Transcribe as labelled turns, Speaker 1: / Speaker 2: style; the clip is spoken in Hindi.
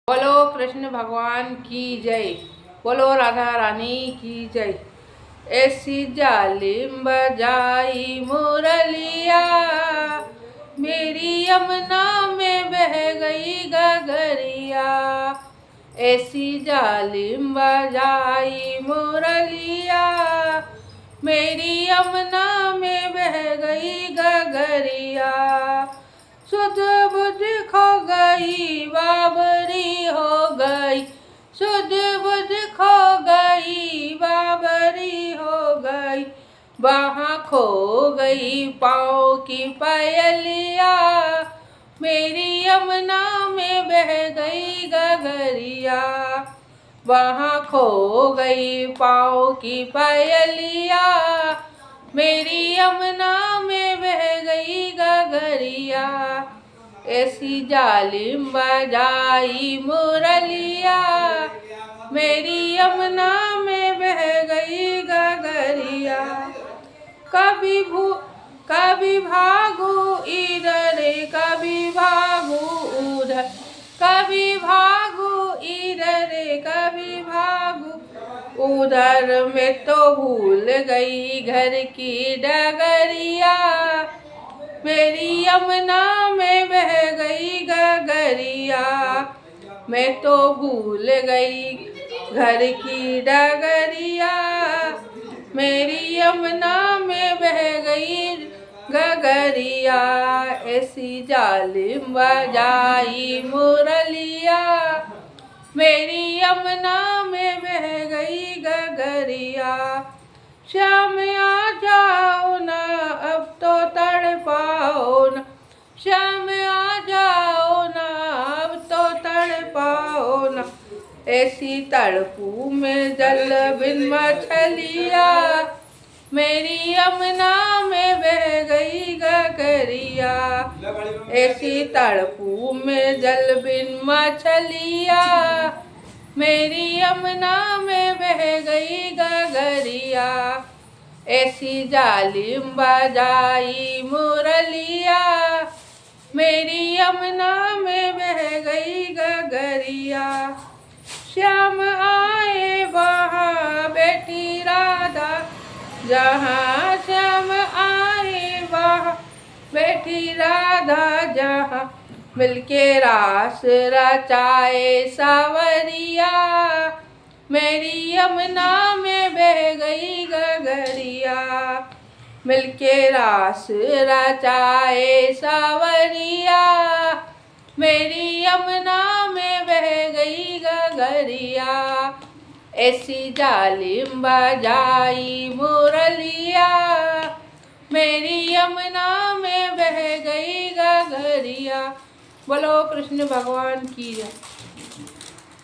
Speaker 1: बोलो कृष्ण भगवान की जय। बोलो राधा रानी की जय। ऐसी जालिम बजाई मुरलिया, मेरी यमुना में बह गई गगरिया। ऐसी जालिम बजाई मुरलिया, मेरी यमुना में बह गई गगरिया। सुध बुध खो गई, बाबरी हो गई, सुध बुध खो गई, बाबरी हो गई। वहाँ खो गई पाँव की पायलिया, मेरी यमुना में बह गई गगरिया। वहाँ खो गई पाँव की पायलिया, मेरी यमुना में बह गई गगरिया। ऐसी जालिम बजाई मुरलिया, मेरी यमुना में बह गई गगरिया। कभी भागू इधर, कभी भागू उधर, कभी भागू इधर, कभी भागू उधर। मैं तो भूल गई घर की डगरिया, मेरी यमुना में बह गई गगरिया। मैं तो भूल गई घर की डगरिया, मेरी यमुना में बह गई गगरिया। ऐसी जालिम बजाई मुरलिया, मेरी यमुना में बह गई गगरिया। श्याम आ जाओ ना, अब तो तड़पाओ ना, श्याम आ जाओ ना, अब तो तड़पाओ ना। ऐसी तड़पू में जल बिन मछलिया, मेरी यमुना में बह गई गगरिया। ऐसी तड़पू में जल बिन मछलिया, मेरी यमुना में बह गई गगरिया। ऐसी जालिम बजाई मुरलिया, मेरी यमुना में बह गई गगरिया। श्याम आए वहाँ बैठी राधा, जहाँ श्याम आए वहाँ बैठी राधा, जहाँ मिलके रास रचाए सावरिया, मेरी यमुना में बह गई गगरिया। मिलके रास रचाए सावरिया, मेरी यमुना में बह गई गगरिया। ऐसी जालिम बजाई मुरलिया, मेरी यमुना में बह गई गगरिया। बोलो कृष्ण भगवान की जय।